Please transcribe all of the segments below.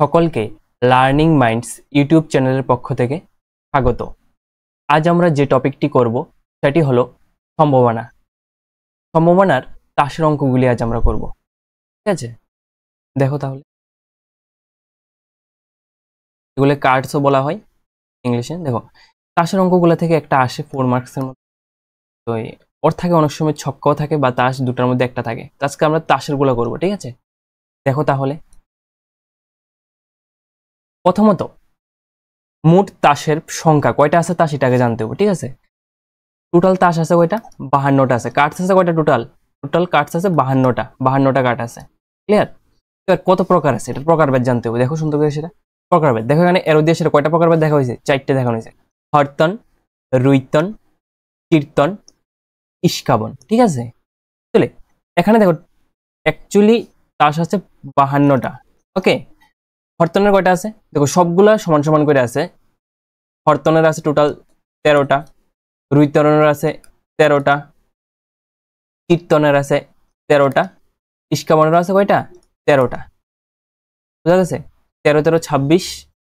সকলকে learning minds YouTube চ্যানেলের পক্ষ থেকে স্বাগত। আজ আমরা যে টপিকটি করব সেটি হলো সম্ভাবনা। সম্ভাবনার তাসের অঙ্কগুলি আজ আমরা করব। ঠিক আছে, দেখো তাহলে এগুলো কার্ডসও বলা হয় ইংলিশে। দেখো তাসের অঙ্কগুলো থেকে একটা আসে 4 মার্কসের মতো, তো ওর থাকে অনেক সময় ছক্কাও থাকে বা তাস দুটার মধ্যে একটা থাকে। তো আজকে আমরা তাসের গুলো করবো। ঠিক আছে, দেখো তাহলে প্রথমত মোট তাসের সংখ্যা কয়টা আছে তা সেটাকে জানতে হবে। ঠিক আছে, টোটাল তাস আছে কয়টা? 52টা আছে। কার্ডস আছে কয়টা? টোটাল কার্ডস আছে 52টা কার্ড আছে। ক্লিয়ার? এবার কত প্রকার আছে এটা প্রকারভেদ জানতে হবে। দেখো সুন্দর করে সেটা প্রকারভেদ। দেখো এখানে এরো দিয়ে সেটা কয়টা প্রকারভেদ দেখা হয়েছে? 4টে দেখানো হয়েছে। হরতন, রুইতন, কীর্তন, ইস্কাবন। ঠিক আছে, চলে এখানে দেখো অ্যাকচুয়ালি তাস আছে 52টা। ওকে, হরতনের কয়টা আছে? দেখো সবগুলা সমান সমান করে আছে। হরতনের আছে টোটাল 13টা, রুইতনের আছে 13টা, কীর্তনের আছে 13টা, ইস্কাবনের আছে কয়টা? 13টা। বুঝা গেছে? 13 13 26,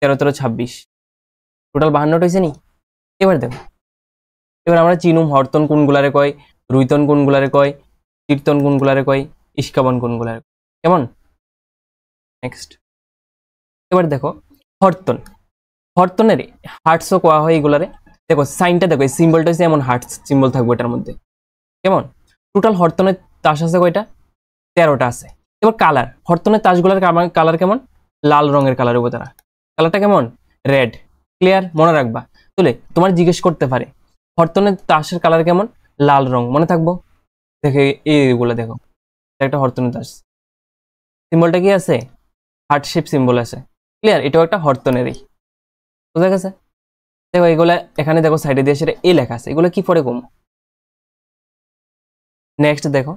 13 13 26, টোটাল 52টা হয়েছে নি। এবার দেখো, এবার আমরা চিনুম হরতন কোনগুলারে কয়, রুইতন কোনগুলারে কয়, কীর্তন কোনগুলারে কয়, ইস্কাবন কোনগুলারে কয়। কেমন? নেক্সট এবার দেখো হরতন। হরতনের হার্টসও কোয়া হয় এগুলারে। দেখো সাইনটা দেখো, এই সিম্বলটা হচ্ছে এমন হার্টস সিম্বল থাকবে এটার মধ্যে। কেমন? টোটাল হরতনের তাস আছে কয়টা? 13টা আছে। এবার কালার, হরতনের তাসগুলার কালার কেমন? লাল রঙের কালার হবে তারা। কালারটা কেমন? রেড। ক্লিয়ার? মনে রাখবা। তাহলে তোমার জিজ্ঞেস করতে পারে হরতনের তাসের কালার কেমন? লাল রং। মনে থাকবো? দেখে এইগুলো দেখো, একটা হরতনের তাস সিম্বলটা কি আছে? হার্ট শেপ সিম্বল আছে। ক্লিয়ার? এটাও একটা হরতনেরই। বুঝা গেছে? দেখো এগুলা এখানে দেখো সাইডে দিয়ে সেটা এ লেখা আছে। এগুলো কি পরে কম। নেক্সট দেখো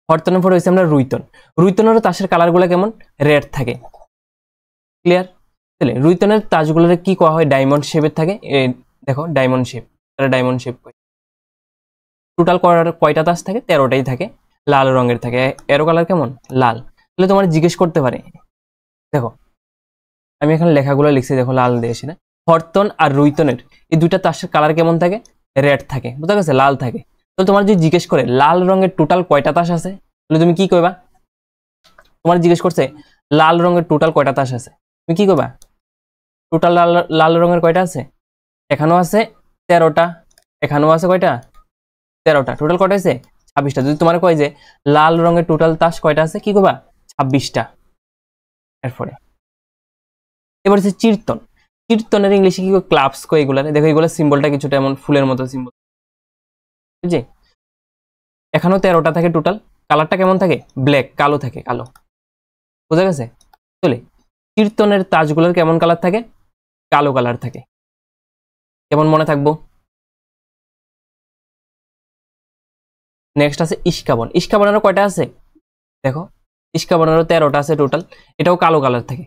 হরতনের পরে হয়েছে আমরা রুইতন। রুইতনেরও তাসের কালারগুলো কেমন? রেড থাকে। ক্লিয়ার? তাহলে রুইতনের তাজগুলোর কি কোয়া হয়? ডায়মন্ড শেপের থাকে। দেখো ডায়মন্ড শেপ, তারা ডায়মন্ড শেপ। টোটাল কয়টা তাস থাকে? 13টাই থাকে, লাল রঙের থাকে। এরো কালার কেমন? লাল। তাহলে তোমার জিজ্ঞেস করতে পারে, দেখো আমি এখানে লেখাগুলো লিখছি, দেখো লাল দিয়েছি না। হরতন আর রুইতনের এই দুইটা তাসের কালার কেমন থাকে? রেড থাকে। বুঝা গেছে? লাল থাকে। তো তোমার যদি জিজ্ঞেস করে লাল রঙের টোটাল কয়টা তাস আছে, তাহলে তুমি কি কইবা? তোমার জিজ্ঞেস করছে লাল রঙের টোটাল কয়টা তাস আছে, তুমি কি কইবা? টোটাল লাল লাল রঙের কয়টা আছে? এখানেও আছে 13টা, এখানেও আছে কয়টা? 13টা। টোটাল কয়টা আছে? 26টা। যদি তোমার কয় যে লাল রঙের টোটাল তাস কয়টা আছে, কি কইবা? 26টা। এরপরে এবার হচ্ছে কীর্তন। কীর্তনের ইংলিশে কি ক্লাবস কয় এগুলা? দেখো এগুলো সিম্বলটা কিছুটা এমন ফুলের মতো সিম্বল। বুঝছি? এখানেও 13টা থাকে টোটাল। কালারটা কেমন থাকে? ব্ল্যাক, কালো থাকে, কালো। বুঝা গেছে? চলে কীর্তনের তাজগুলোর কেমন কালার থাকে? কালো কালার থাকে। কেমন মনে থাকবো? নেক্সট আছে ইস্কাবন। ইস্কাবনেরও কয়টা আছে? দেখো ইস্কাবনেরও 13টা আছে টোটাল। এটাও কালো কালার থাকে।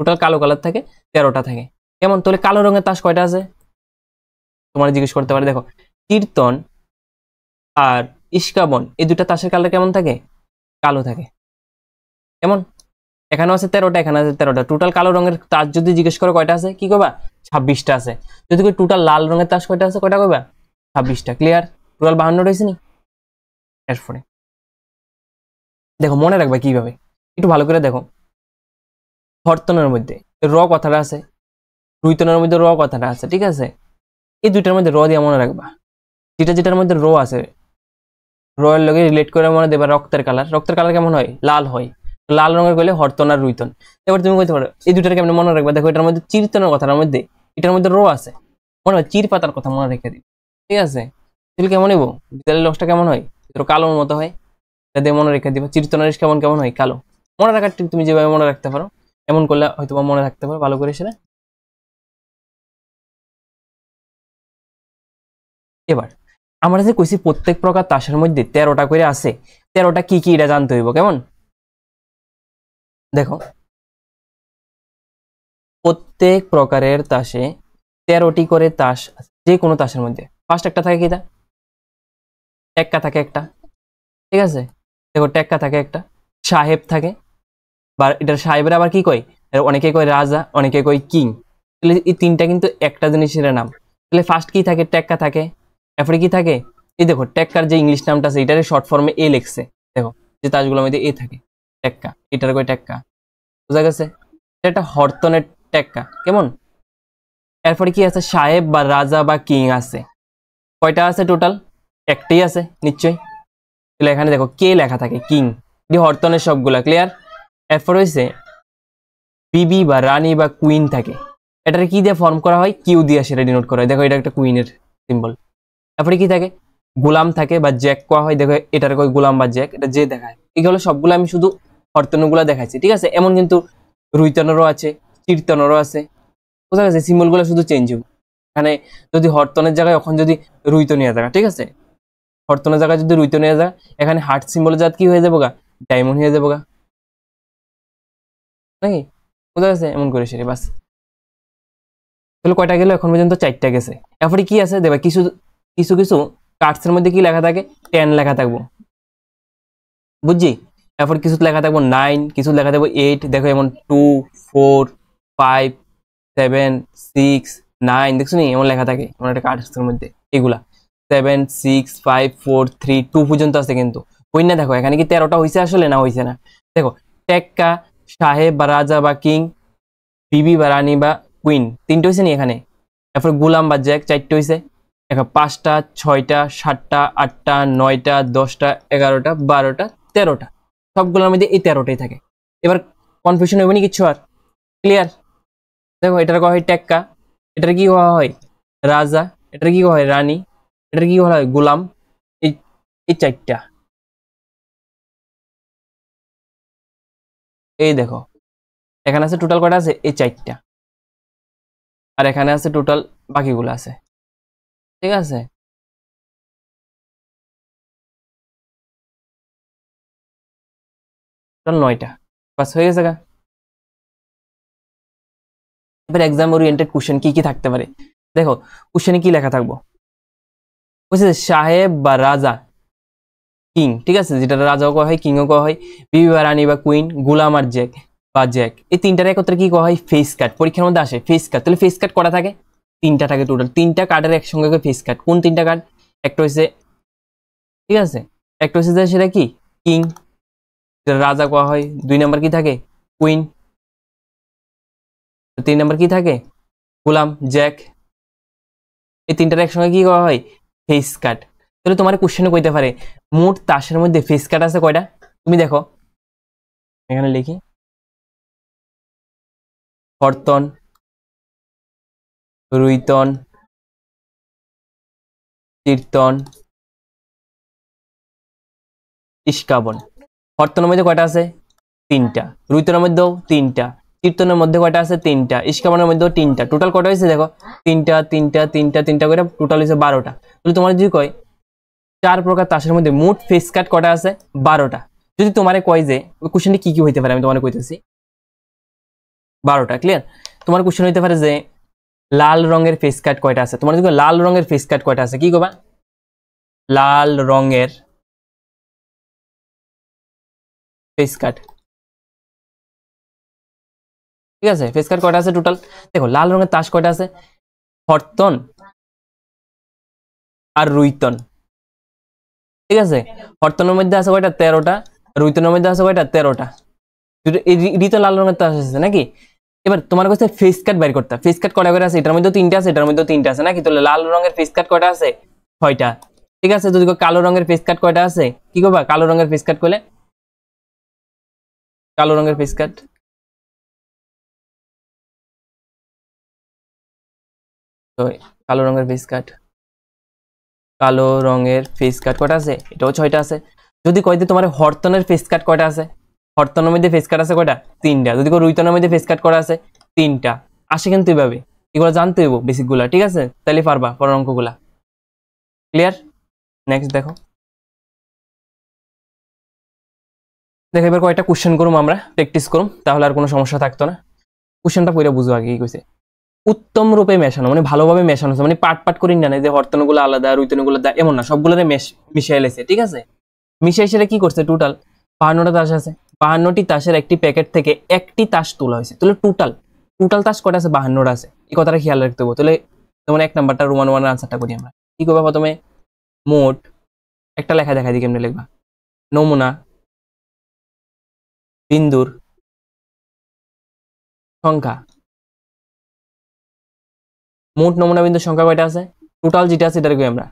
টোটাল কালো কালার থাকে, 13টা থাকে। কেমন? তাহলে কালো রঙের তাস কয়টা আছে তোমার জিজ্ঞেস করতে পারে। দেখো কীর্তন আর ইস্কাবন এই দুটা তাসের কালার কেমন থাকে? কালো থাকে। কেমন? এখানেও আছে 13টা, এখানে আছে 13টা। টোটাল কালো রঙের তাস যদি জিজ্ঞেস করো কয়টা আছে, কি কইবা? 26টা আছে। যদি টোটাল লাল রঙের তাস কয়টা আছে, কয়টা কইবা? 26টা। ক্লিয়ার? টোটাল 52 হয়েছে নি। এরপরে দেখো মনে রাখবা কিভাবে, একটু ভালো করে দেখো। হরতনের মধ্যে র কথাটা আছে, রুইতনের মধ্যে র কথাটা আছে। ঠিক আছে, এই দুইটার মধ্যে র দিয়ে মনে রাখবা। যেটার মধ্যে র আছে, র এর লগে রিলেট করে মনে দেবা রক্তের কালার। রক্তের কালার কেমন হয়? লাল হয়। লাল রঙের কইলে হরতন আর রুইতন। এবার তুমি কইতে পারো এই দুইটার কেমন মনে রাখবা। দেখো এটার মধ্যে চিরতনের কথাটার মধ্যে এটার মধ্যে র আছে, মনে হয় চির পাতার কথা মনে রেখে দিই। ঠিক আছে, তাহলে কেমন হইব? বিদ্যালয়ের লসটা কেমন হয়? কালোর মতো হয়। এটা মনে রেখে দিবা। চিরতনের কেমন কেমন হয়? কালো। মনে রাখার ঠিক তুমি যেভাবে মনে রাখতে পারো এমন করলে হয়তো মনে রাখতে পারো ভালো করে সেটা। এবার আমরা যে কইছি প্রত্যেক প্রকার তাসের মধ্যে 13টা করে আছে, 13টা কি কি এটা জানতে হইব। কেমন? দেখো প্রত্যেক প্রকারের তাসে 13টি করে তাস আছে, যে কোনো তাসের মধ্যে। ফার্স্ট একটা থাকে কিটা? এক্কা থাকে একটা। ঠিক আছে, দেখো টেক্কা থাকে একটা, সাহেব থাকে, বা এটার সাহেবের আবার কি কয়, অনেকে কয় রাজা, অনেকে কয় কিং। তাহলে এই তিনটা কিন্তু একটা জিনিসের নাম। তাহলে ফার্স্ট কি থাকে, টেক্কা থাকে, এরপরে কি থাকে, এই দেখো টেক্কার যে ইংলিশ নামটা আছে এটার শর্ট ফর্মে এ লেখছে, দেখো যে তাজগুলোর মধ্যে এ থাকে, টেক্কা, এটার কয় টেক্কা, বুঝা গেছে? এটা একটা হরতনের টেক্কা, কেমন? এরপরে কি আছে, সাহেব বা রাজা বা কিং আছে, কয়টা আছে টোটাল? একটাই আছে নিশ্চয়ই। তাহলে এখানে দেখো কে লেখা থাকে, কিং, এটি হরতনের সবগুলা, ক্লিয়ার? এরপর হয়েছে বিবি বা রানী বা কুইন থাকে, এটাকে কি দিয়ে ফর্ম করা হয়, কিউ দিয়ে সেটা ডিনোট করা হয়, দেখো এটা একটা কুইনের সিম্বল। তারপরে কি থাকে, গোলাম থাকে বা জ্যাক কোয়া হয়, দেখো এটার কয় গোলাম বা জ্যাক, এটা যে দেখায়। এগুলো সবগুলো আমি শুধু হরতনগুলো দেখাইছি, ঠিক আছে? এমন কিন্তু রুইতনেরও আছে, কীর্তনেরও আছে, বুঝা গেছে? সিম্বলগুলো শুধু চেঞ্জ হবে। এখানে যদি হরতনের জায়গায় এখন যদি রুইত নিয়ে যাবে, ঠিক আছে, হরতনের জায়গায় যদি রুইত নিয়ে যায়, এখানে হার্ট সিম্বলের জাত কি হয়ে যাবো গা, ডায়মন্ড হয়ে যাবো গা, নাকি? বুঝা গেছে? এমন করে সেরে বাস। তাহলে কয়টা গেল এখন পর্যন্ত? 4টা গেছে। এরপরে কি আছে দেখবা, কিছু কিছু কিছু কার্ডসের মধ্যে কি লেখা থাকে, 10 লেখা থাকবো, বুঝছি? এরপর কিছু লেখা থাকবো 9, কিছু লেখা থাকবো 8, দেখো এমন 2, 4, 5, 7, 6, 9, দেখছো নি এমন লেখা থাকে এমন একটা কার্ডসের মধ্যে, এগুলা 7, 6, 5, 4, 3, 2 পর্যন্ত আছে কিন্তু। ওই না, দেখো এখানে কি 13টা হয়েছে আসলে, না হয়েছে না? দেখো টেক্কা, সাহেব বা রাজা বা কিং, বিবি বা রানী বা কুইন, 3টে হয়েছে নি এখানে। এরপর গোলাম বা জ্যাক 4টে হয়েছে। এখন 5টা, 6টা, 7টা, 8টা, 9টা, 10টা, 11টা, 12টা, 13টা, সবগুলোর মধ্যে এই 13টাই থাকে। এবার কনফিউশন হবে নি কিচ্ছু আর, ক্লিয়ার? দেখো এটার কয়া হয় টেক্কা, এটার কি হওয়া হয় রাজা, এটার কি হয় রানী, এটার কি হয় গোলাম, এই এই 4টা। এই দেখো এখানে আছে টোটাল কয়টা আছে, এই 4টা, আর এখানে আছে টোটাল বাকিগুলো আছে, ঠিক আছে? টোটাল 9টা, বাস হয়ে গেছে গা। এবার এক্সাম ওরিয়েন্টেড কোশ্চেন কি কি থাকতে পারে, দেখো কোশ্চেনে কি লেখা থাকবো, বুঝছে, সাহেব বা রাজা, কিং, ঠিক আছে, যেটা রাজাও কয়া হয় কিংও কয়া হয়, বিবি বা রানী বা কুইন, গোলাম আর জ্যাক বা জ্যাক, এই তিনটার একত্রে কি কয়া হয়, ফেস কাট। পরীক্ষার মধ্যে আসে ফেস কাট। তাহলে ফেস কাট করা থাকে, 3টা থাকে টোটাল, 3টা কার্ডের একসঙ্গে ফেস কাট। কোন 3টা কার্ড? একটা হচ্ছে, ঠিক আছে, একটা হচ্ছে যে সেটা কি কিং, যেটা রাজা কয়া হয়। 2 নাম্বার কি থাকে, কুইন। 3 নাম্বার কি থাকে, গোলাম, জ্যাক। এই 3টার একসঙ্গে কি করা হয়, ফেস কাট। তাহলে তোমার কোশ্চেনে কইতে পারে মোট তাসের মধ্যে ফেস কাট আছে কয়টা? তুমি দেখো এখানে লিখি, হরতন, রুইতন, কীর্তন, ইস্কাবন। হরতনের মধ্যে কয়টা আছে, 3টা। রুইতনের মধ্যেও 3টা। কীর্তনের মধ্যে কয়টা আছে, 3টা। ইস্কাবনের মধ্যেও 3টা। টোটাল কয়টা হয়েছে দেখো, 3টা 3টা 3টা 3টা করে টোটাল হয়েছে 12টা। তাহলে তোমার যদি কয় 4 প্রকার তাসের মধ্যে মোট ফেস কাট কয়টা আছে, 12টা। যদি তোমারে কয় যে কোশ্চেনটি কি কি হইতে পারে, আমি তোমার কইতেছি 12টা, ক্লিয়ার? তোমার কোশ্চেন হইতে পারে যে লাল রঙের ফেস কাট কয়টা আছে। তোমার যদি লাল রঙের ফেস কাট কয়টা আছে, কি কবা, লাল রঙের ফেস কাট, ঠিক আছে? ফেস কাট কয়টা আছে টোটাল? দেখো লাল রঙের তাস কয়টা আছে, হরতন আর রুইতন, ঠিক আছে? হরতনের মধ্যে আছে কয়টা, 13টা। রুইতনের মধ্যে আছে কয়টা, 13টা। এটি তো লাল রঙের তাস আছে নাকি? এবার তোমার কাছে ফেস কাট বের করতে, ফেস কাট কয়টা করে আছে, এটার মধ্যে 3টা আছে, এটার মধ্যে 3টা আছে নাকি? তাহলে লাল রঙের ফেস কাট কয়টা আছে, 6টা, ঠিক আছে? যদি কালো রঙের ফেস কাট কয়টা আছে, কি করবা, কালো রঙের ফেস কাট করলে, কালো রঙের ফেস কাট, তো কালো রঙের ফেস কাট, কালো রঙের ফেস কাট কয়টা আছে, এটাও 6টা আছে। যদি কয় যে তোমার হরতনের ফেস কাট কয়টা আছে, হরতনের মধ্যে ফেস কাট আছে কয়টা, 3টা। যদি রুইতনের মধ্যে ফেস কাট করা আছে 3টা। আসে কিন্তু এভাবে, এগুলো জানতে হইব বেসিক গুলা, ঠিক আছে? তাহলে পারবা পরের অঙ্কগুলা, ক্লিয়ার? নেক্সট দেখো, দেখো এবার কয়েকটা কোশ্চেন করুম, আমরা প্র্যাকটিস করুম, তাহলে আর কোনো সমস্যা থাকতো না। কোশ্চেনটা পড়ে বুঝো আগে কি কইছে। উত্তম রূপে মেশানো মানে ভালোভাবে মেশানো হচ্ছে, মানে পাট পাট করি না, যে হরতনগুলো আলাদা রুইতনগুলো এমন না, সবগুলোরে মিশাই লেছে, ঠিক আছে? মিশাই সেটা কি করছে টোটাল 52টা তাস আছে, 52টি তাসের একটি প্যাকেট থেকে একটি তাস তোলা হয়েছে, তাহলে টোটাল টোটাল তাস কয়টা আছে? 52টা আছে। এই কথাটা খেয়াল রাখতে হবে। তাহলে যেমন 1 নাম্বারটা রোমান 1 এর আনসারটা করি আমরা। কি করবা প্রথমে? মোট, একটা লেখা দেখাই দিই কেমনে লিখবা। নমুনা বিন্দুর সংখ্যা, মোট নমুনা বিন্দুর সংখ্যা কয়টা আছে? টোটাল যেটা আছে এটা কই আমরা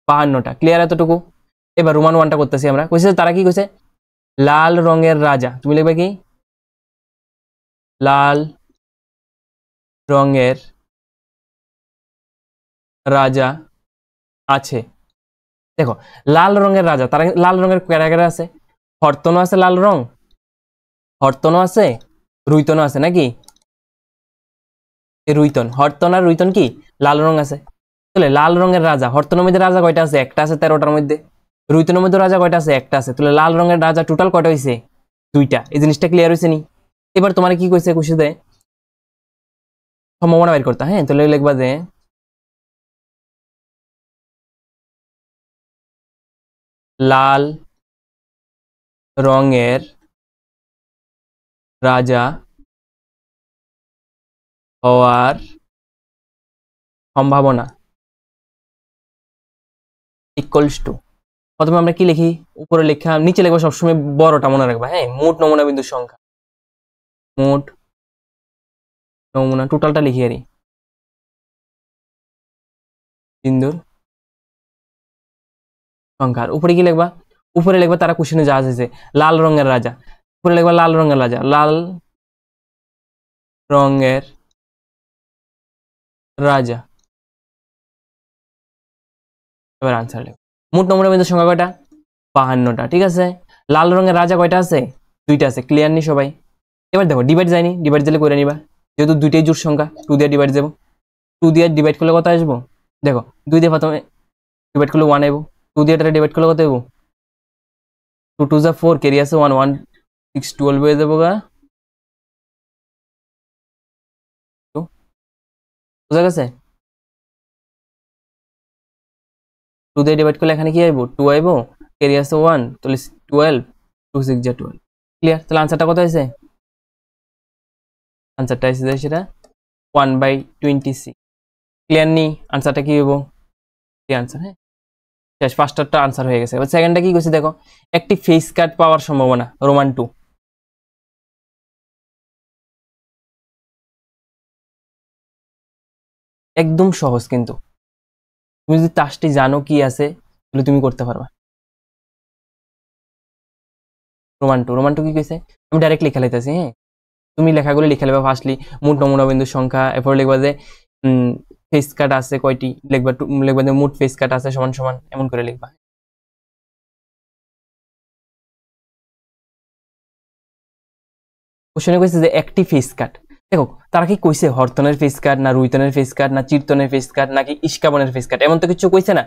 52টা। ক্লিয়ার এতটুকু? এবার রোমান 1টা করতেছি আমরা। কইছে তারা কি কইছে? লাল রঙের রাজা, তুমি লিখবে কি? লাল রঙের রাজা আছে। দেখো, লাল রঙের রাজা, তারা লাল রঙের ক্যারাক্টার আছে, হরতনও আছে, লাল রং হরতনও আছে, রুইতনও আছে নাকি? এই রুইতন, হরতন আর রুইতন কি লাল রং আছে। তাহলে লাল রঙের রাজা, হরতনের মধ্যে রাজা কয়টা আছে? একটা আছে 13টার মধ্যে। রুইতনের মধ্যে রাজা কয়টা আছে? একটা আছে। তাহলে লাল রঙের রাজা টোটাল কয়টা হয়েছে? 2টা। এই জিনিসটা ক্লিয়ার হয়েছে নি? এবার তোমার কি কইছে? কইছে দে সম্ভাবনা বের করতে। হ্যাঁ, তাহলে লিখবা যে লাল রঙের রাজা হওয়ার সম্ভাবনা ইকুয়ালস টু, প্রথমে আমরা কি লিখি? উপরে লেখা, নিচে লিখবো সবসময় বড়টা মনে রাখবা। হ্যাঁ, মোট নমুনা বিন্দুর সংখ্যা, মোট নমুনা, টোটালটা লিখি আরি বিন্দুর সংখ্যার উপরে কি লিখবা? উপরে লিখবা তারা কোশ্চেনে যা আছে, লাল রঙের রাজা, উপরে লিখবা লাল রঙের রাজা, লাল রঙের রাজা। এবার আনসার লিখো। মোট নমুনা বিন্দুর সংখ্যা কয়টা? 52টা। ঠিক আছে। লাল রঙের রাজা কয়টা আছে? 2টা আছে। ক্লিয়ার নি সবাই? এবার দেখো ডিভাইড যায়নি, ডিভাইড দিলে করে নিবা, যেহেতু 2টাই জোড় সংখ্যা। 2 দিয়ে ডিভাইড যাবো, 2 দিয়ে ডিভাইড করলে কত আসবো? দেখো 2 দিয়ে প্রথমে ডিভাইড করলে 1 আইবো, 2 দিয়ে এটা ডিভাইড করলে কত আইবো? 2 2 যা 4, ক্যারি আছে 1, 1 6 12 হয়ে যাবো গা। বুঝা গেছে? 2 দিয়ে ডিভাইড করলে এখানে কি আইবো? 2 আইবো, ক্যারি আছে 1, তাহলে 12, 2 6 যা 12। ক্লিয়ার? তাহলে আনসারটা কত হয়েছে? আনসারটা এসে যায় সেটা 1/26। ক্লিয়ার নি? আনসারটা কি হইব? এই আনসার। হ্যাঁ, শেষ। ফার্স্টারটা আনসার হয়ে গেছে। এবার সেকেন্ডটা কি কইছে দেখো, একটি ফেস কাট পাওয়ার সম্ভাবনা, রোমান 2। একদম সহজ, কিন্তু তুমি যদি টাস্কটি জানো কি আছে তাহলে তুমি করতে পারবা। রোমান 2, রোমান 2 কি কইছে? আমি ডাইরেক্ট লিখে লাইতেছি। হ্যাঁ, তুমি লেখাগুলো লিখে নেবা। ফার্স্টলি মোট নমুনা বিন্দুর সংখ্যা, এরপর লিখবা যে ফেস কাট আছে কয়টি, লিখবা লিখবা যে মোট ফেস কাট আছে সমান সমান, এমন করে লিখবা। কোশ্চেনে কইছে যে একটি ফেস কাট। দেখো তারা কি কইছে হরতনের ফেস কাট, না রুইতনের ফেস কাট, না চিরতনের ফেস কাট, নাকি ইস্কাবনের ফেস কাট? এমন তো কিছু কইছে না,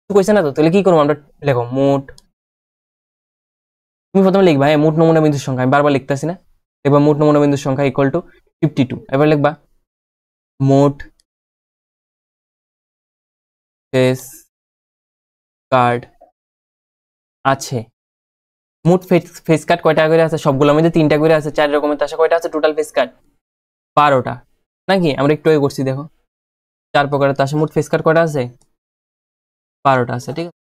কিছু কইছে না। তো তাহলে কি করবো আমরা? লেখো মোট, তুমি প্রথমে লিখবা হ্যাঁ মোট নমুনা বিন্দুর সংখ্যা, আমি বারবার লিখতেছি না। লিখবা মোট নমুনা বিন্দুর সংখ্যা ইকুয়াল টু 52। এবার লিখবা মোট ফেস কার্ড আছে। মোট ফেস কার্ড কয়টা করে আছে? সবগুলোর মধ্যে 3টা করে আছে। 4 রকমের তাসা কয়টা আছে টোটাল ফেস কার্ড? 12টা নাকি? আমরা একটু আগে করছি দেখো, 4 প্রকারের তাসা মোট ফেস কার্ড কয়টা আছে? 12টা আছে। ঠিক আছে,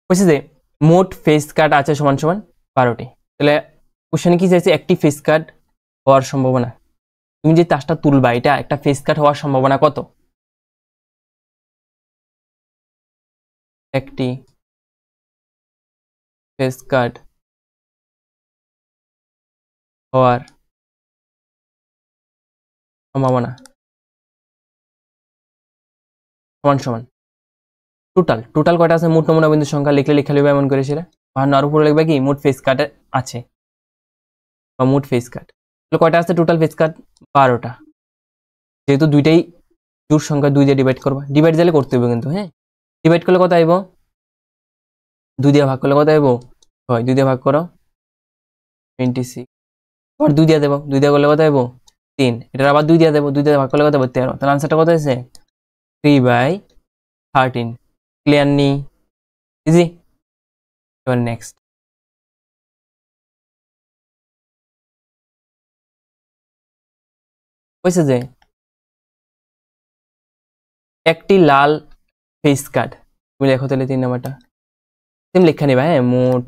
বলছি যে মোট ফেস কার্ড আছে সমান সমান 12টি। তাহলে কোশ্চেনে কি চাইছে? একটি ফেস কার্ড হওয়ার সম্ভাবনা। তুমি যে তাসটা তুলবা এটা একটা ফেস কাট হওয়ার সম্ভাবনা কত? একটি ফেস কাট হওয়ার সম্ভাবনা সমান সমান টোটাল, টোটাল কয়টা আছে? মোট নমুনা বিন্দুর সংখ্যা লিখলে লিখে লিখবে এমন করেছিল। আর উপরে লিখবে কি মোট ফেস কাট আছে, বা মোট ফেস কাট। তাহলে কয়টা আছে টোটাল ফেস কাট? 12টা। যেহেতু দুইটাই জোড় সংখ্যা, 2 দিয়ে ডিভাইড করবা। ডিভাইড দিলে করতে হবে কিন্তু। হ্যাঁ, ডিভাইড করলে কত আইব? 2 দিয়ে ভাগ করলে কত আইব? 6। 2 দিয়ে ভাগ করো 26। আবার 2 দিয়ে দেবো, 2 দিয়ে করলে কত আইব? 3। এটা আবার 2 দিয়ে দেবো, 2 দিয়ে ভাগ করলে কত হবে? 13। তাহলে আনসারটা কত হয়েছে? 3/13। ক্লিয়ার নি? ইজি। এবার নেক্সট কইছে যে একটি লাল ফেস কার্ড, তুমি লেখো তাহলে 3 নাম্বারটা তুমি লেখা নিবা। হ্যাঁ, মোট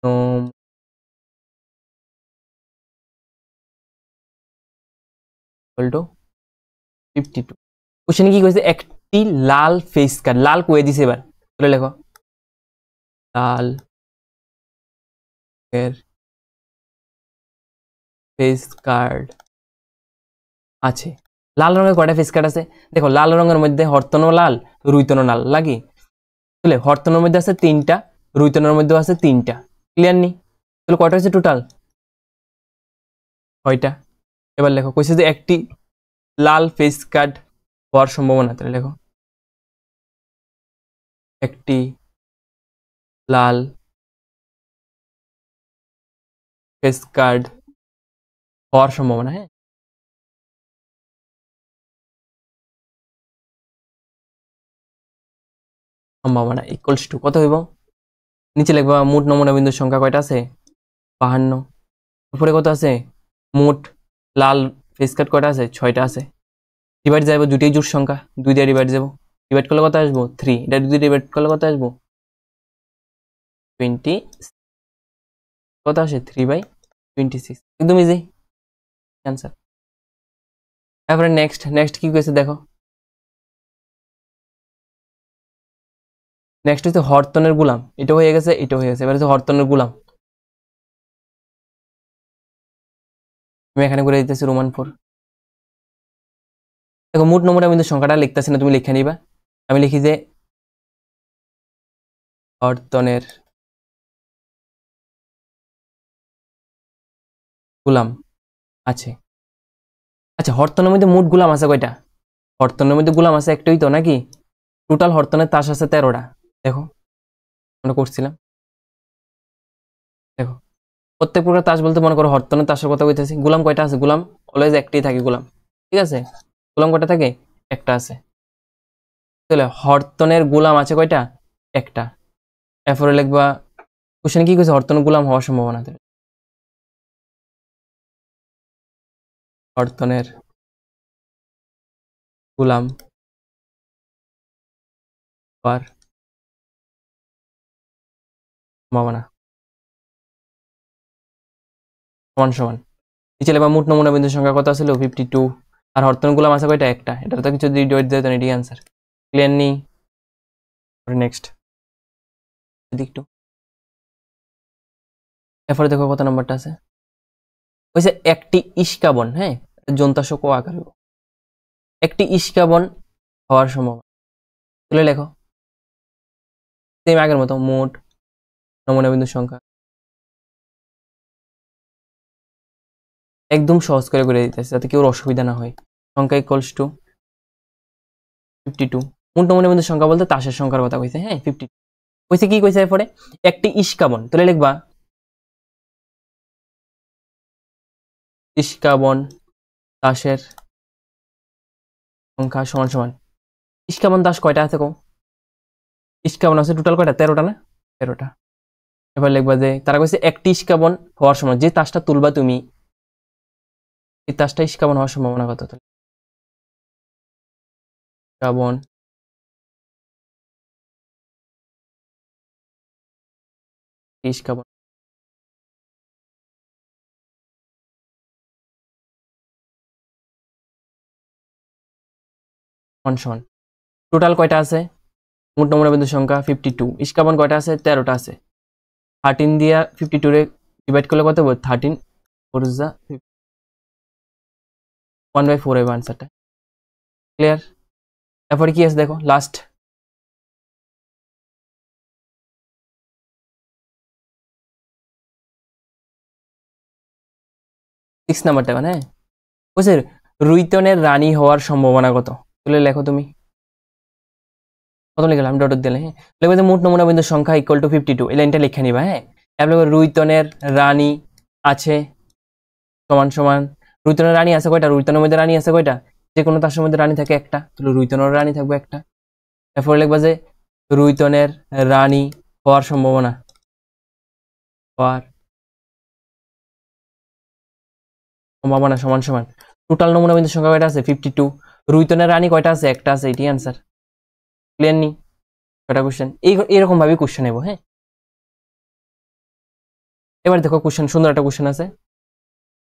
টু 52। কোশ্চেনে কি কইছে একটি লাল ফেস কার্ড, লাল কয়ে দিছে এবার তাহলে লেখো লাল এর ফেস কার্ড আছে। লাল রঙের কয়টা ফেস কার্ড আছে দেখো, লাল রঙের মধ্যে হরতনও লাল রুইতনও লাল লাগি, তাহলে হরতনের মধ্যে আছে 3টা, রুইতনের মধ্যে আছে 3টা, ক্লিয়ার নি? তাহলে কয়টা হচ্ছে টোটাল 6টা। এবার লেখো কইছে যে একটি লাল ফেস কার্ড হওয়ার সম্ভাবনা, তাহলে লেখো একটি লাল ফেস কার্ড হওয়ার সম্ভাবনা। হ্যাঁ, সম্ভাবনা ইকুয়ালস টু কত হইব, নিচে লিখবা মোট নমুনা বিন্দুর সংখ্যা কয়টা আছে 52, উপরে কত আছে মোট লাল ফেস কার্ড কয়টা আছে 6টা আছে, ডিভাইড যাবো দুটোই জোড় সংখ্যা, 2 দিয়ে ডিভাইড যাবো, ডিভাইড করলে কত আসবো 3, এটা 2 দিয়ে ডিভাইড করলে কত আসবো 20, কত আসে 3/26, একদম ইজি অ্যান্সার। তারপরে নেক্সট কি কইছে দেখো, নেক্সট হচ্ছে হরতনের গুলাম, এটা হয়ে গেছে এটা হয়ে গেছে, এবার হচ্ছে হরতনের গুলাম। আমি এখানে করে দিতেছি রোমান 4। দেখো মোট নমুনা বিন্দুর সংখ্যাটা লিখতেছি না, তুমি লিখে নিবা। আমি লিখি যে হরতনের গুলাম আছে। আচ্ছা, হরতনের মধ্যে মোট গুলাম আছে কয়টা, হরতনের মধ্যে গুলাম আছে একটাই তো নাকি, টোটাল হরতনের তাস আছে 13টা। দেখো আমরা করছিলাম, দেখো প্রত্যেক প্রকার তাস বলতে মনে করো হরতনের তাসের কথা কইতেছি, গুলাম কয়টা আছে, গুলাম অলওয়েজ একটাই থাকে গুলাম, ঠিক আছে, গুলাম কয়টা থাকে একটা আছে, তাহলে হরতনের গুলাম আছে কয়টা একটা। এরপরে লিখবা কোশ্চেনে কি কইছে হরতনের গুলাম হওয়ার সম্ভাবনা, হরতনের গুলাম হওয়ার সম্ভাবনা সমান সমান, নিচে লিখবা মোট নমুনা বিন্দুর সংখ্যা কত ছিল 52, আর হরতন গুলাম আছে কয়টা একটা, এটা তো কিছু যদি ডিভাইড দেয় তো এটাই आंसर, ক্লিয়ার নি? নেক্সট একটু এরপরে দেখো কত নাম্বারটা আছে, কইছে একটি ইস্কাবন, হ্যাঁ যন্ত্রাংশ ক আকার হইব, একটি ইস্কাবন হওয়ার সম্ভাবনা, তাহলে লেখো সেম আগের মতো মোট নমুনা বিন্দুর সংখ্যা, একদম সহজ করে করে দিতেছে যাতে কেউ অসুবিধা না হয়। সংখ্যা ইকুয়ালস টু 52, মোট নমুনা বিন্দুর সংখ্যা বলতে তাসের সংখ্যার কথা কইছে। হ্যাঁ 52 কইছে, কি কইছে এরপরে একটি ইস্কাবন, তাহলে লিখবা ইস্কাবন তাসের সংখ্যা সমান সমান, ইস্কাবন তাস কয়টা আছে কো, ইস্কাবন আছে টোটাল কয়টা 13টা না, 13টা। এবার লিখবা যে তারা কইছে একটি ইস্কাবন হওয়ার সময় যে তাসটা তুলবা তুমি, এই তাসটা ইস্কাবন হওয়ার সম্ভাবনা কত, তাহলে ইস্কাবন ইস্কাবন সমান সমান টোটাল কয়টা আছে মোট নমুনা বিন্দুর সংখ্যা 52, ইস্কাবন কয়টা আছে 13টা আছে, 13 দিয়া 52 রে ডিভাইড করলে কত হবে 13 4 যা 1/4 হবে आंसरটা, ক্লিয়ার? এরপরে কি আছে দেখো লাস্ট, সিক্স নাম্বারটা মানে বুঝছে রুইতনের রানী হওয়ার সম্ভাবনা কত, তাহলে লেখো তুমি কত লিখলাম ডট দিলে। হ্যাঁ লিখবে যে মোট নমুনা বিন্দুর সংখ্যা ইকুয়াল টু 52, এই লাইনটা লিখে নিবা। হ্যাঁ এবার রুইতনের রানী আছে সমান সমান, রুইতনের রানী আছে কয়টা, রুইতনের মধ্যে রানী আছে কয়টা, যে কোনো তার মধ্যে রানী থাকে একটা, তাহলে রুইতনের রানী থাকবে একটা। এরপরে লিখবা যে রুইতনের রানী হওয়ার সম্ভাবনা, হওয়ার সম্ভাবনা সমান সমান টোটাল নমুনা বিন্দুর সংখ্যা কয়টা আছে 52। রুইতনের রানী কয়টা আছে? একটা আছে, এটি অ্যান্সার। ক্লিয়ার নি? কয়টা কোশ্চেন এরকম ভাবে কোশ্চেন নেবো। হ্যাঁ, এবার দেখো কোশ্চেন, সুন্দর একটা কোশ্চেন আছে,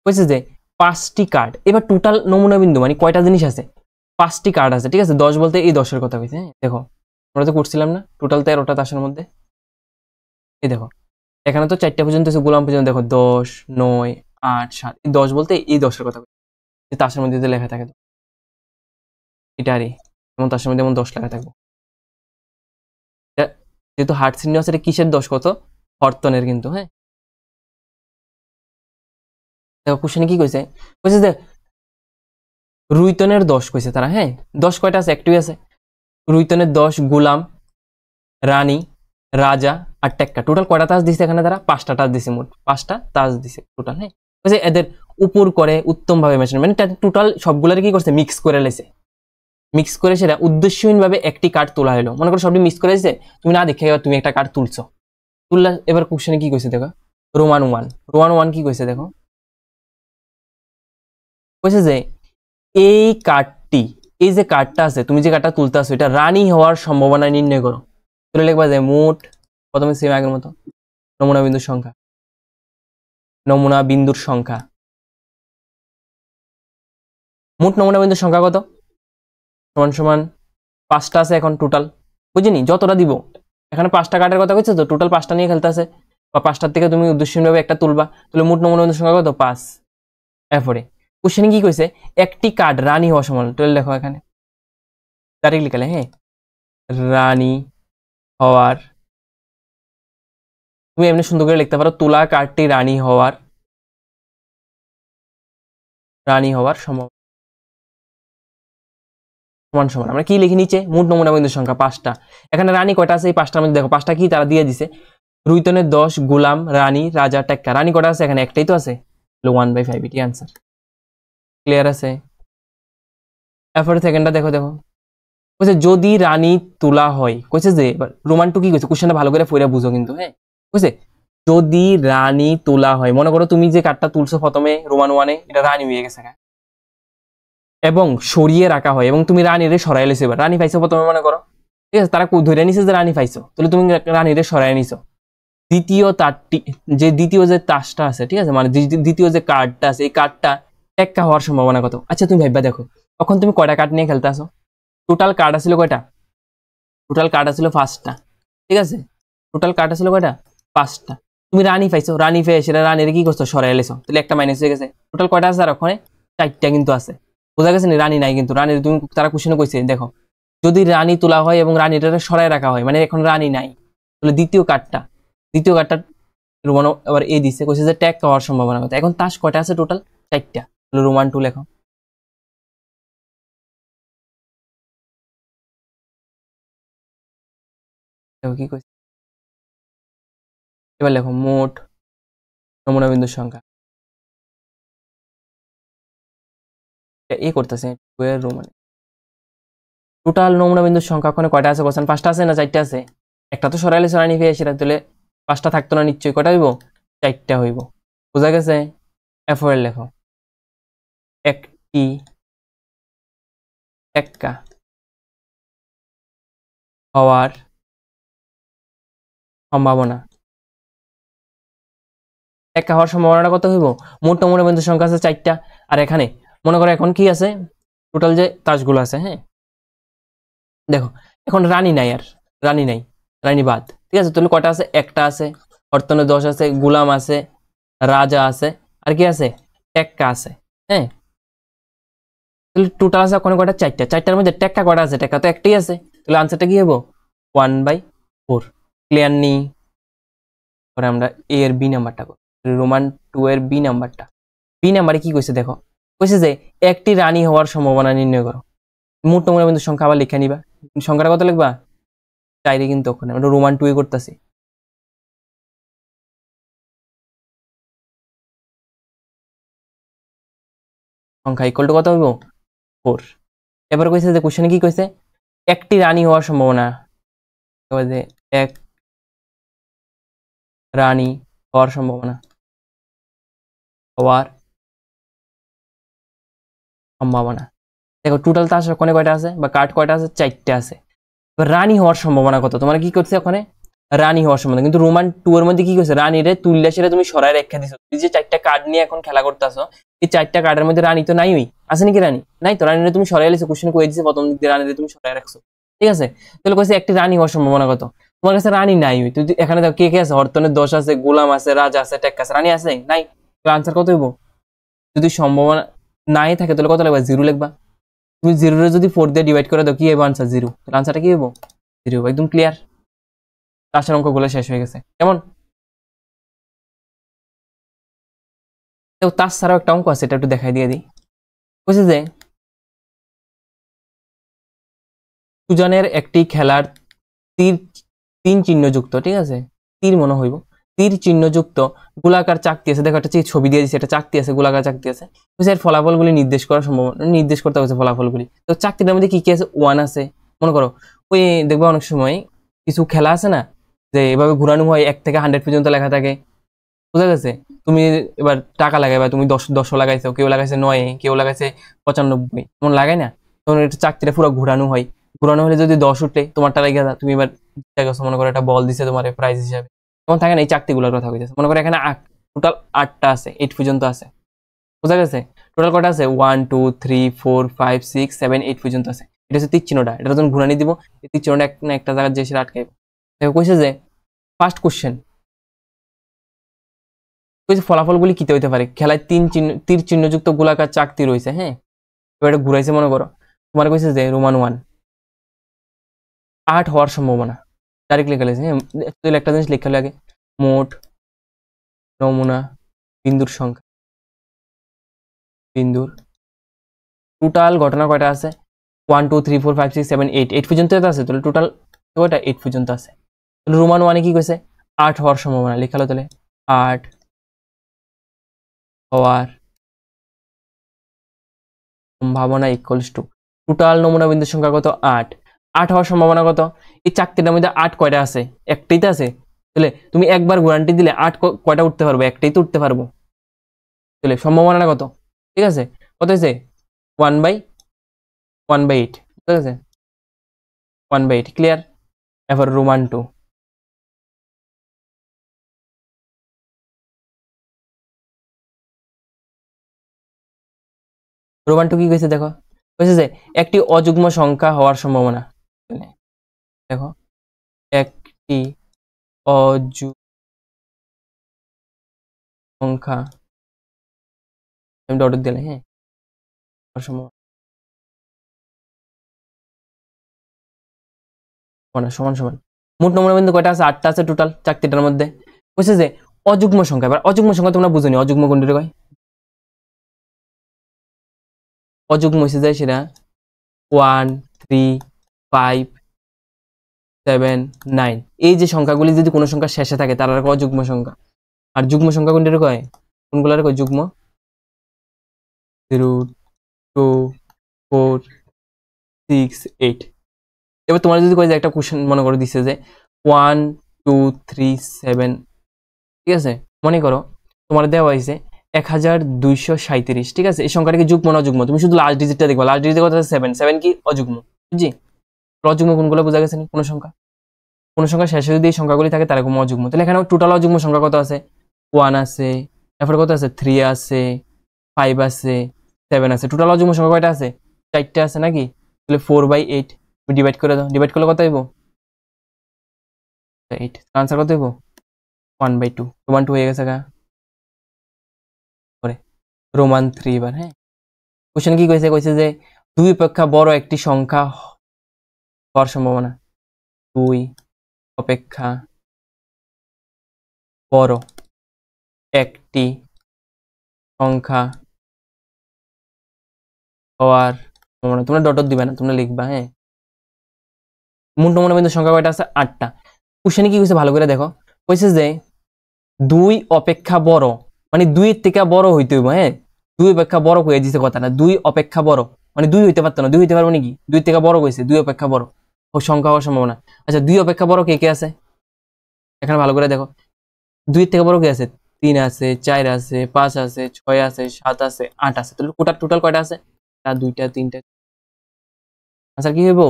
বলছে যে 5টি কার্ড, এবার টোটাল নমুনা বিন্দু মানে কয়টা জিনিস আছে? 5টি কার্ড আছে, ঠিক আছে। 10 বলতে এই 10-এর কথা কইছে। হ্যাঁ, দেখো আমরা তো করছিলাম না, টোটাল 13টা তাসের মধ্যে। এই দেখো এখানে তো 4টা পর্যন্ত আছে, গোলাম পর্যন্ত দেখো 10, 9, 8, 7, 10 বলতে এই 10-এর কথা কইছে। তাসের মধ্যে যে লেখা থাকে এটারই, যেমন তাসের মধ্যে যেমন 10 লেখা থাকবো। যেহেতু হার্ট চিহ্ন আছে, এটা কিসের 10 কত? হরতনের কিন্তু। হ্যাঁ, দেখো কোশ্চেনে কি কইছে, কইছে যে রুইতনের 10 কইছে তারা। হ্যাঁ, 10 কয়টা আছে? একটাই আছে। রুইতনের 10, গোলাম, রানী, রাজা আর টেক্কা, টোটাল কয়টা তাজ দিছে এখানে? তারা 5টা তাজ দিছে, মোট 5টা তাজ দিছে টোটাল। হ্যাঁ, কইছে এদের উপর করে উত্তম ভাবে মেশানো, মানে টোটাল সবগুলার কি করছে? মিক্স করে লাইছে। মিক্স করে সেটা উদ্দেশ্যহীন ভাবে একটি কার্ড তোলা হলো। মনে করো সবটি মিক্স করে দিছে, তুমি না দেখে তুমি একটা কার্ড তুলছো, তুললা। এবার কোশ্চেনে কি কইছে দেখো, রোমান 1, রোমান 1 কি কইছে দেখো, কইছে যে এই কার্ডটি, এই যে কার্ডটা আছে, তুমি যে কার্ডটা তুলতে আসো, এটা রানী হওয়ার সম্ভাবনা নির্ণয় করো। তুলে লিখবা যে মোট, প্রথমে সেম আগের মতো, নমুনা বিন্দুর সংখ্যা, নমুনা বিন্দুর সংখ্যা, মোট নমুনা বিন্দুর সংখ্যা কত? সমান সমান 5টা আছে এখন টোটাল, বুঝিনি যতটা দিব। এখানে 5টা কার্ডের কথা কইছে তো, টোটাল 5টা নিয়ে খেলতে আছে, বা 5টার থেকে তুমি উদ্দেশ্যহীনভাবে একটা তুলবা, তাহলে মোট নমুনা বিন্দুর সংখ্যা কত? 5। এরপরে কোশ্চেনে কি কইছে, একটি কার্ড রানী হওয়ার সমান। তাহলে দেখো এখানে ডাইরেক্টলি লিখলে, হ্যাঁ, রানী হওয়ার, তুমি এমনি সুন্দর করে লিখতে পারো, তোলা কার্ডটি রানী হওয়ার, রানী হওয়ার সমান সমান। আমরা কি লিখে নিচে? মোট নমুনা বিন্দুর সংখ্যা 5টা। এখানে রানী কয়টা আছে? এই 5টার মধ্যে দেখো 5টা কি তারা দিয়ে দিছে, রুইতনের 10, গোলাম, রানী, রাজা, টেক্কা। রানী কয়টা আছে? এখানে একটাই তো আছে, 1/5, এটি অ্যান্সার। ক্লিয়ার আছে? এরপরে সেকেন্ডটা দেখো, দেখো কইছে যদি রানী তোলা হয়, কইছে যে এবার রোমান 2 কি কইছে, কোশ্চেনটা ভালো করে পড়ে বুঝো কিন্তু। হ্যাঁ, কইছে যদি রানী তোলা হয়, মনে করো তুমি যে কার্ডটা তুলছো প্রথমে রোমান 1-এ, এটা রানী হয়ে গেছে এবং সরিয়ে রাখা হয়, এবং তুমি রানীরে সরাই লেছো। এবার রানী পাইছো প্রথমে, মনে করো, ঠিক আছে, তারা ধরে নিছে যে রানী পাইছো, তাহলে তুমি রানীরে সরাই নিছো। দ্বিতীয় তারটি, যে দ্বিতীয় যে তাসটা আছে, ঠিক আছে, মানে দ্বিতীয় যে কার্ডটা আছে, এই কার্ডটা টেক্কা হওয়ার সম্ভাবনা কত? আচ্ছা তুমি ভাববা দেখো, তখন তুমি কয়টা কার্ড নিয়ে খেলতে আসো? টোটাল কার্ড আছিল কয়টা? টোটাল কার্ড আছিল 5টা, ঠিক আছে। টোটাল কার্ড আছিল কয়টা? 5টা। তুমি রানী পাইছো, রানী পেয়ে সেটা রানীর কি করছো? সরাই লেছো, তাহলে একটা মাইনাস হয়ে গেছে। টোটাল কয়টা আছে? আর ওখানে 4টা কিন্তু আছে, বোঝা গেছে না? রানী নাই কিন্তু, রানী তুমি, তারা কোশ্চেনে কইছে দেখো, যদি রানী তোলা হয় এবং রানীটা সরাই রাখা হয়, মানে এখন রানী নাই, তাহলে দ্বিতীয় কার্ডটা রোমানো আবার এই দিচ্ছে, কইছে যে ট্যাগ হওয়ার সম্ভাবনা কত। এখন তাস কয়টা আছে? টোটাল 4টা। তাহলে রোমান 2 লেখো। দেখো কি কইছে, এবার লেখো মোট নমুনা বিন্দুর সংখ্যা, এই করতেছে রোমানে। টোটাল নমুনা বিন্দুর সংখ্যা ওখানে কয়টা আছে? কোশ্চেন 5টা আছে না 4টা আছে? একটা তো সরাইলে সরাই নিয়ে সেটা, তাহলে 5টা থাকতো না নিশ্চয়ই, কয়টা হইব? 4টা হইব, বোঝা গেছে? এফওএল লেখো, একটি টেক্কা হওয়ার সম্ভাবনা, টেক্কা হওয়ার সম্ভাবনাটা কত হইব? মোট নমুনা বিন্দুর সংখ্যা আছে 4টা, আর এখানে মনে করো এখন কি আছে, টোটাল যে তাসগুলো আছে, হ্যাঁ, দেখো এখন রানী নাই, আর রানী নাই, রানী বাদ, ঠিক আছে। তাহলে কয়টা আছে? একটা আছে, অর্তনে 10 আছে, গুলাম আছে, রাজা আছে, আর কি আছে? টেক্কা আছে। হ্যাঁ, তাহলে টোটাল আছে ওখানে কয়টা? 4টা। 4টার মধ্যে টেক্কা কয়টা আছে? টেক্কা তো একটাই আছে, তাহলে আনসারটা কি হবো? 1/4। ক্লিয়ার নি? পরে আমরা এ এর বি নাম্বারটা করি, রোমান 2 এর বি নাম্বারটা। বি নাম্বারে কি কইছে দেখো, কইছে যে একটি রানী হওয়ার সম্ভাবনা নির্ণয় করো। মোট নমুনা বিন্দুর সংখ্যা আবার লিখে নিবা, সংখ্যাটা কত লিখবা? 4 কিন্তু ওখানে আমরা রোমান 2 এ করতেছি। সংখ্যা ইকুয়াল টু কত হইব? 4। এবার কইছে যে কোশ্চেনে কি কইছে, একটি রানী হওয়ার সম্ভাবনা, যে এক রানী হওয়ার সম্ভাবনা, হওয়ার সম্ভাবনা। দেখো টোটাল তাস ওখানে কয়টা আছে বা কার্ড কয়টা আছে, 4টে আছে। এবার রানী হওয়ার সম্ভাবনা কত, তোমার কি করছে ওখানে রানী হওয়ার সম্ভাবনা। কিন্তু রোমান 2 এর মধ্যে কি করছে, রানী রে তুললে সেটা তুমি সরাই রেখা দিছো। তুমি যে 4টা কার্ড নিয়ে এখন খেলা করতেছো, এই 4টা কার্ডের মধ্যে রানী তো নাই, আছে নাকি রানী নাই তো, রানী তুমি সরাই লিছো, কোশ্চেন কই দিছে প্রথম দিক দিয়ে রানী তুমি সরাই রাখছো, ঠিক আছে। তাহলে কইছে একটি রানী হওয়ার সম্ভাবনা কত, তোমার কাছে রানী নাই, তুই এখানে দেখো কে কে আছে, হরতনের 10 আছে, গোলাম আছে, রাজা আছে, টেক্কা আছে, রানী আছে নাই, আনসার কত হইব। যদি সম্ভাবনা নাই থাকে তাহলে কত লিখবা, 0 লিখবা। তুমি 0 রে যদি 4 দিয়ে ডিভাইড করে দাও কি হবে আনসার 0, তাহলে আনসারটা কি হবে 0, একদম ক্লিয়ার। তাসের অঙ্কগুলো শেষ হয়ে গেছে কেমন। তো তাস ছাড়াও একটা অঙ্ক আছে, এটা একটু দেখাই দিয়ে দিই। বলছে যে সুজনের একটি খেলার তীর 3 চিহ্নযুক্ত, ঠিক আছে, তীর মনে হইব, তীর চিহ্নযুক্ত গোলাকার চাকতি আছে। দেখো একটা ছবি দিয়ে দিচ্ছে, এটা চাকতি আছে, গোলাকার চাকতি আছে। এর ফলাফলগুলি নির্দেশ করা সম্ভব, নির্দেশ করতে হচ্ছে ফলাফলগুলি। তো চাকতিটার মধ্যে কি কি আছে, 1 আছে। মনে করো ওই দেখবা অনেক সময় কিছু খেলা আছে না, যে এভাবে ঘুরানো হয় 1 থেকে 100 পর্যন্ত লেখা থাকে, বুঝা গেছে। তুমি এবার টাকা লাগাইবা, তুমি 10 লাগাইছো, কেউ লাগাইছে 9, কেউ লাগাইছে 95, এমন লাগাই না, তখন এটা চাকতিটা পুরো ঘুরানো হয়। ঘুরানো হলে যদি 10 উঠে তোমারটা লাগে, তুমি এবার মনে করো একটা বল দিছে তোমার প্রাইজ হিসাবে, তখন থাকে না এই চাকতিগুলোর কথা কইতেছে। মনে করো এখানে টোটাল 8টা আছে, 8 পর্যন্ত আছে, বুঝা গেছে। টোটাল কটা আছে, 1 2 3 4 5 6 7 8 পর্যন্ত আছে। এটা হচ্ছে তীর চিহ্নটা, এটা যখন ঘুরানি দিব এই তীর চিহ্নটা একটা জায়গায় যে সেটা আটকাইব। দেখো কইছে যে ফার্স্ট কোশ্চেন ফলাফলগুলি কিতে হইতে পারে, খেলায় তীর চিহ্নযুক্ত গোলাকার চাকতি রয়েছে, হ্যাঁ। এবার এটা ঘুরাইছে, মনে করো তোমার কইছে যে রোমান 1 8 হওয়ার সম্ভাবনা, ডাইরেক্ট লেখা লেগেছে, হ্যাঁ। একটা জিনিস লেখা লাগে, মোট নমুনা বিন্দুর সংখ্যা, বিন্দুর টোটাল ঘটনা কয়টা আছে, 1 2 3 4 5 6 7 8 8 পর্যন্ত আছে, তাহলে টোটাল কয়টা 8 পর্যন্ত আছে। তাহলে রোমান 1 কি কইছে 8 হওয়ার সম্ভাবনা, লেখালো তাহলে 8 হওয়ার সম্ভাবনা ইকুয়ালস টু টোটাল নমুনা বিন্দুর সংখ্যা কত, 8 8 হওয়ার সম্ভাবনা কত। এই চাকতিটার মধ্যে 8 কয়টা আছে, একটাই তো আছে, তাহলে তুমি একবার গ্যারান্টি দিলে 8 কয়টা উঠতে পারবো, একটাই তো উঠতে পারবো, তাহলে সম্ভাবনাটা কত, ঠিক আছে। কত হয়েছে 1/8, ঠিক আছে, 1/8 ক্লিয়ার। এবার রোমান 2, রোমান 2 কি কইছে দেখো, কইছে যে একটি অযুগ্ম সংখ্যা হওয়ার সম্ভাবনা, দেখো একটি অযুগ্ম সংখ্যা, আমি ডট দিলে, হ্যাঁ, হওয়ার সম্ভাবনা সমান সমান মোট নমুনা বিন্দু কয়টা আছে, 8টা আছে টোটাল চাকতিটার মধ্যে। কইছে যে অযুগ্ম সংখ্যা, এবার অযুগ্ম সংখ্যা তোমরা বুঝোনি, অযুগ্ম কোনটা কয়, অযুগ্ম হইছে যায় সেটা 1 3 5 7 9, এই যে সংখ্যাগুলি যদি কোনো সংখ্যা শেষে থাকে তারা অযুগ্ম সংখ্যা। আর যুগ্ম সংখ্যা কোনটা কয়, কোনগুলার কয় যুগ্ম, 0 2 4 6 8। এবার তোমার যদি কয় যে একটা কোশ্চেন মনে করো দিছে যে 1 2 3 7, ঠিক আছে, মনে করো তোমার দেওয়া হয়েছে 1237, ঠিক আছে। এই সংখ্যাটা কি যুগ্ম না অযুগ্ম, তুমি শুধু লাস্ট ডিজিটটা দেখবা, লাস্ট ডিজিট কত আছে 7, 7 কি অযুগ্ম, বুঝছি। অযুগ্ম কোনগুলো বোঝা গেছে, কোন সংখ্যা, কোন সংখ্যা শেষে যদি এই সংখ্যাগুলি থাকে তারা কোনো অযুগ্ম। তাহলে এখানে টোটাল অযুগ্ম সংখ্যা কত আছে, 1 আছে, তারপরে কত আছে 3 আছে, 5 আছে, 7 আছে, টোটাল অযুগ্ম সংখ্যা কয়টা আছে, 4টে আছে নাকি। তাহলে 4/8 ডিভাইড করে দাও, ডিভাইড করলে কত হইব 8, আনসার কত হইব 1/2, রোমান 2 হয়ে গেছে গা। পরে রোমান 3 এবার, হ্যাঁ, কোশ্চেন কি কইছে, কইছে যে 2 অপেক্ষা বড় একটি সংখ্যা হওয়ার সম্ভাবনা, 2 অপেক্ষা বড় একটি সংখ্যা হওয়ার সম্ভাবনা, তোমরা ডট দিবে না, তোমরা লিখবা, হ্যাঁ। মোট নমুনা বিন্দুর সংখ্যা কয়টা আছে, 8টা। কোশ্চেনে কি কইছে ভালো করে দেখো, কইছে যে 2 অপেক্ষা বড়, মানে 2 এর থেকে বড় হইতে হইব, হ্যাঁ। 2 অপেক্ষা বড় কইয়া দিছে কথাটা, 2 অপেক্ষা বড় মানে 2 হইতে পারতো না, 2 হইতে পারবো নাকি, 2 থেকে বড় কইছে, 2 অপেক্ষা বড় ও সংখ্যা হওয়ার সম্ভাবনা। আচ্ছা 2 অপেক্ষা বড় কে কে আছে, এখানে ভালো করে দেখো, 2 থেকে বড় কি আছে? 3 আছে, 4 আছে, 5 আছে, 6 আছে, 7 আছে, 8 আছে। তাহলে টোটাল কয়টা আছে? 2টা 3টা। আচ্ছা কি হইব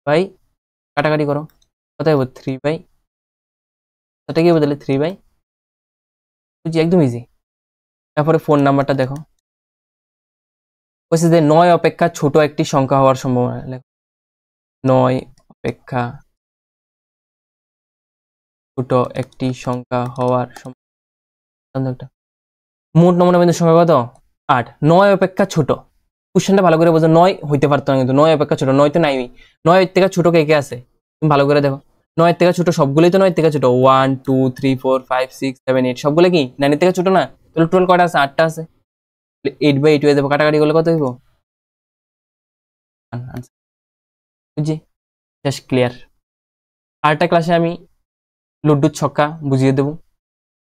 ভাই? কাটাকাটি করো। কত হইব? 3 বাই, এটা কি হবে তাহলে? 3 বাই, বুঝছি, একদম ইজি। তারপরে ফোন নাম্বারটা দেখো, বলছে যে 9 অপেক্ষা ছোট একটি সংখ্যা হওয়ার সম্ভাবনা লেখো। 9 অপেক্ষা ছোট একটি সংখ্যা হওয়ার সম্ভাবনা। মোট নমুনা বিন্দুর সংখ্যা কত? 8। 9 অপেক্ষা ছোট। কোশ্চেনটা ভালো করে বোঝো, 9 হইতে পারতো না, কিন্তু 9 অপেক্ষা ছোট, 9 তো নাই। 9 এর থেকে ছোট কে কে আছে তুমি ভালো করে দেখো। 9 এর থেকে ছোট সবগুলোই তো 9 এর থেকে ছোট। 1 2 3 4 5 6 7 8 সবগুলো কি 9 এর থেকে ছোট না? তাহলে টোটাল কয়টা আছে? 8টা আছে। 8 বাই 8 হয়ে যাবে, কাটাকাটি করলে কত হইব? আনসার। বুঝছি, শেষ, ক্লিয়ার। আরেকটা ক্লাসে আমি লুডুর ছক্কা বুঝিয়ে দেবো।